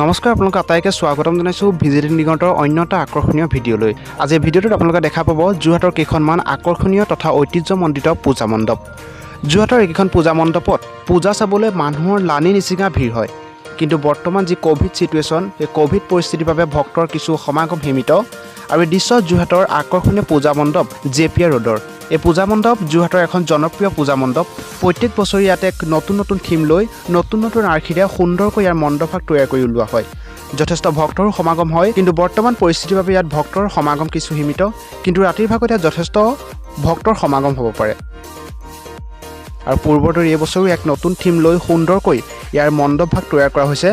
নমস্কাৰ আপোনালোক আটাইকে স্বাগতম জনাইছোঁ ভিজিটিং দিগন্তৰ অন্য এটা আকৰ্ষণীয় ভিডিঅ'লৈ। আজি ভিডিঅ'টোত আপোনালোকে দেখা পাব যোৰহাটৰ কেইখনমান আকৰ্ষণীয় তথা ঐতিহ্যমণ্ডিত পূজা মণ্ডপ। যোৰহাটৰ এইকেইখন পূজা মণ্ডপত পূজা চাবলৈ মানুহৰ লানি নিচিঙা ভিৰ হয়। কিন্তু বৰ্তমান যি কোভিড চিটুৱেশ্যন, এই কোভিড পৰিস্থিতিৰ বাবে ভক্তৰ কিছু সমাগম সীমিত। আৰু এই দৃশ্য যোৰহাটৰ আকৰ্ষণীয় পূজা মণ্ডপ জেপিয়া ৰোডৰ। এই পূজা মণ্ডপ যোৰহাটৰ এখন জনপ্ৰিয় পূজা মণ্ডপ। প্ৰত্যেক বছৰে ইয়াতে নতুন নতুন থিম লৈ নতুন নতুন আৰ্হিৰে সুন্দৰকৈ ইয়াৰ মণ্ডপভাগ তৈয়াৰ কৰি উলিওৱা হয়। যথেষ্ট ভক্তৰো সমাগম হয়, কিন্তু বৰ্তমান পৰিস্থিতিৰ বাবে ইয়াত ভক্তৰ সমাগম কিছু সীমিত। কিন্তু ৰাতিৰ ভাগত ইয়াত যথেষ্ট ভক্তৰ সমাগম হ'ব পাৰে। আৰু পূৰ্বৰ দৰে এই বছৰো এক নতুন থিম লৈ সুন্দৰকৈ ইয়াৰ মণ্ডপভাগ তৈয়াৰ কৰা হৈছে।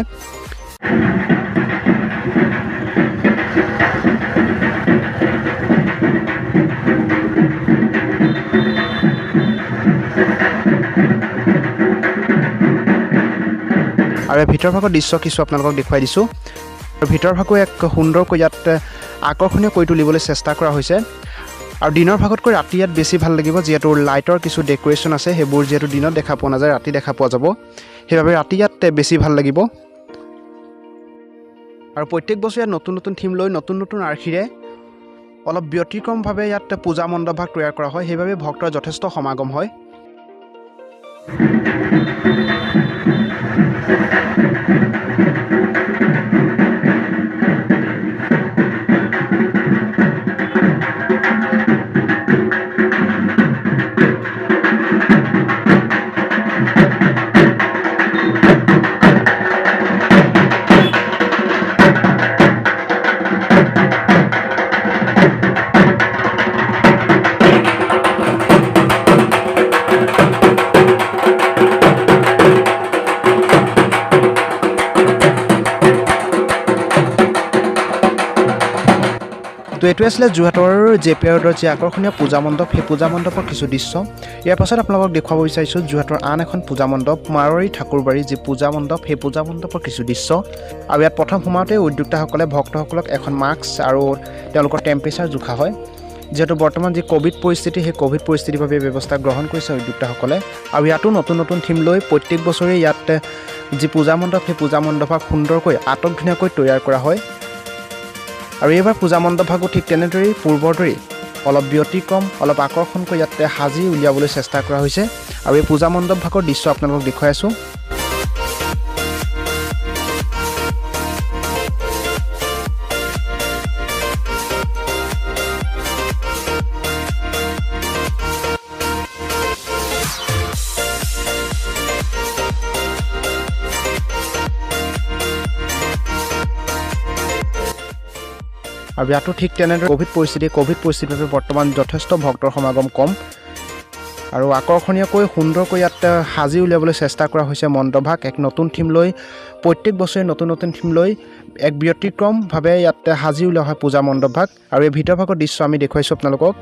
আৰু ভিতৰ ভাগৰ দৃশ্য কিছু আপোনালোকক দেখুৱাই দিছোঁ। আৰু ভিতৰ ভাগো এক সুন্দৰকৈ ইয়াত আকৰ্ষণীয় কৰি তুলিবলৈ চেষ্টা কৰা হৈছে। আৰু দিনৰ ভাগতকৈ ৰাতি ইয়াত বেছি ভাল লাগিব, যিহেতু লাইটৰ কিছু ডেক'ৰেশ্যন আছে। সেইবোৰ যিহেতু দিনত দেখা পোৱা নাযায়, ৰাতি দেখা পোৱা যাব। সেইবাবে ৰাতি ইয়াত বেছি ভাল লাগিব। আৰু প্ৰত্যেক বছৰে ইয়াত নতুন নতুন থিম লৈ নতুন নতুন আৰ্হিৰে অলপ ব্যতিক্ৰমভাৱে ইয়াত পূজা মণ্ডপভাগ তৈয়াৰ কৰা হয়। সেইবাবে ভক্তৰ যথেষ্ট সমাগম হয়। তো এইটোৱে আছিলে যোৰহাটৰ জেপিয়া ৰোডৰ যি আকৰ্ষণীয় পূজা মণ্ডপ, সেই পূজা মণ্ডপৰ কিছু দৃশ্য। ইয়াৰ পাছত আপোনালোকক দেখুৱাব বিচাৰিছোঁ যোৰহাটৰ আন এখন পূজা মণ্ডপ, মাৰোৱাৰী ঠাকুৰবাৰী যি পূজা মণ্ডপ, সেই পূজা মণ্ডপৰ কিছু দৃশ্য। আৰু ইয়াত প্ৰথম সোমাওঁতে উদ্যোক্তাসকলে ভক্তসকলক এখন মাস্ক আৰু তেওঁলোকৰ টেম্পাৰেচাৰ জোখা হয়। যিহেতু বৰ্তমান যি কোভিড পৰিস্থিতি, সেই কোভিড পৰিস্থিতিৰ বাবে ব্যৱস্থা গ্ৰহণ কৰিছে উদ্যোক্তাসকলে। আৰু ইয়াতো নতুন নতুন থিম লৈ প্ৰত্যেক বছৰে ইয়াত যি পূজা মণ্ডপ, সেই পূজা মণ্ডপক সুন্দৰকৈ আটক-ধুনীয়াকৈ তৈয়াৰ কৰা হয়। আৰু এইবাৰ পূজা মণ্ডপভাগো ঠিক তেনেদৰেই পূৰ্বৰ দৰেই অলপ ব্যতিক্ৰম, অলপ আকৰ্ষণকৈ ইয়াতে সাজি উলিয়াবলৈ চেষ্টা কৰা হৈছে। আৰু এই পূজা মণ্ডপভাগৰ দৃশ্য আপোনালোকক দেখুৱাই আছোঁ। আৰু ইয়াতো ঠিক তেনেদৰে কোভিড পৰিস্থিতিৰ বাবে বৰ্তমান যথেষ্ট ভক্তৰ সমাগম কম। আৰু আকৰ্ষণীয়কৈ সুন্দৰকৈ ইয়াত সাজি উলিয়াবলৈ চেষ্টা কৰা হৈছে মণ্ডপভাগ। এক নতুন থিম লৈ প্ৰত্যেক বছৰে নতুন নতুন থিম লৈ এক ব্যতিক্ৰমভাৱে ইয়াত সাজি উলিওৱা হয় পূজা মণ্ডপভাগ। আৰু এই ভিতৰ ভাগৰ দৃশ্য আমি দেখুৱাইছোঁ আপোনালোকক।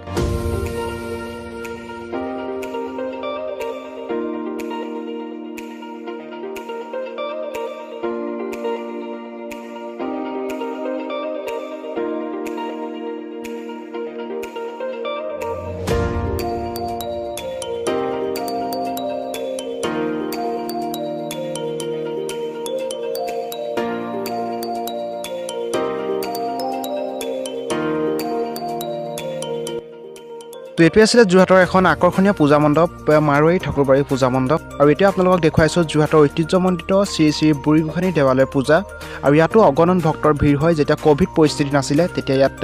তো এইটোৱে আছিলে যোৰহাটৰ এখন আকৰ্ষণীয় পূজা মণ্ডপ, মাৰোৱাৰী ঠাকুৰবাৰী পূজা মণ্ডপ। আৰু এতিয়া আপোনালোকক দেখুৱাইছোঁ যোৰহাটৰ ঐতিহ্যমণ্ডিত শ্ৰী শ্ৰী বুঢ়ীগোসানী দেৱালয়ৰ পূজা। আৰু ইয়াতো অগণন ভক্তৰ ভিৰ হয়। যেতিয়া কোভিড পৰিস্থিতি নাছিলে, তেতিয়া ইয়াত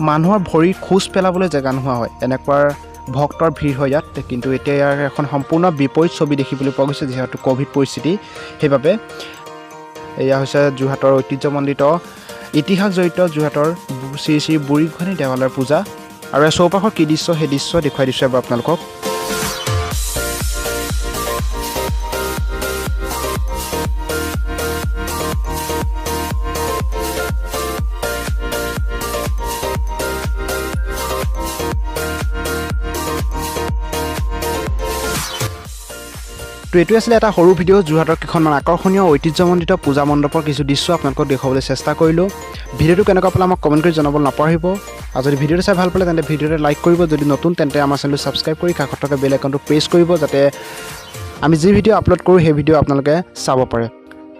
মানুহৰ ভৰি খোজ পেলাবলৈ জেগা নোহোৱা হয়, এনেকুৱা ভক্তৰ ভিৰ হয় ইয়াত। কিন্তু এতিয়া ইয়াৰ এখন সম্পূৰ্ণ বিপৰীত ছবি দেখিবলৈ পোৱা গৈছে, যিহেতু কোভিড পৰিস্থিতি। সেইবাবে এয়া হৈছে যোৰহাটৰ ঐতিহ্যমণ্ডিত ইতিহাস জড়িত যোৰহাটৰ শ্ৰী শ্ৰী বুঢ়ীগোসানী দেৱালয়ৰ পূজা। আৰু চৌপাশৰ কি দৃশ্য, সেই দৃশ্য দেখুৱাই দিছোঁ এবাৰ আপোনালোকক। তো এইটোৱে আছিলে এটা সৰু ভিডিঅ' যোৰহাটৰ কেইখনমান আকৰ্ষণীয় ঐতিহ্যমণ্ডিত পূজা মণ্ডপৰ কিছু দৃশ্য আপোনালোকক দেখুৱাবলৈ চেষ্টা কৰিলোঁ। ভিডিঅ'টো কেনেকুৱা পালে আমাক কমেণ্ট কৰি জনাবলৈ নাপাহৰিব। আৰু যদি ভিডিঅ'টো চাই ভাল পালে তেন্তে ভিডিঅ'টো লাইক কৰিব, যদি নতুন তেন্তে আমাৰ চেনেলটো ছাবস্ক্ৰাইব কৰি কাষত থকা বেল আইকনটো প্ৰেছ কৰিব, যাতে আমি যি ভিডিঅ' আপলোড কৰোঁ সেই ভিডিঅ' আপোনালোকে চাব পাৰে।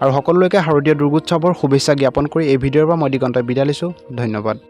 আৰু সকলোলৈকে শাৰদীয় দুৰ্গোৎসৱৰ শুভেচ্ছা জ্ঞাপন কৰি এই ভিডিঅ'ৰ পৰা মই দিগন্তই বিদায় লৈছোঁ। ধন্যবাদ।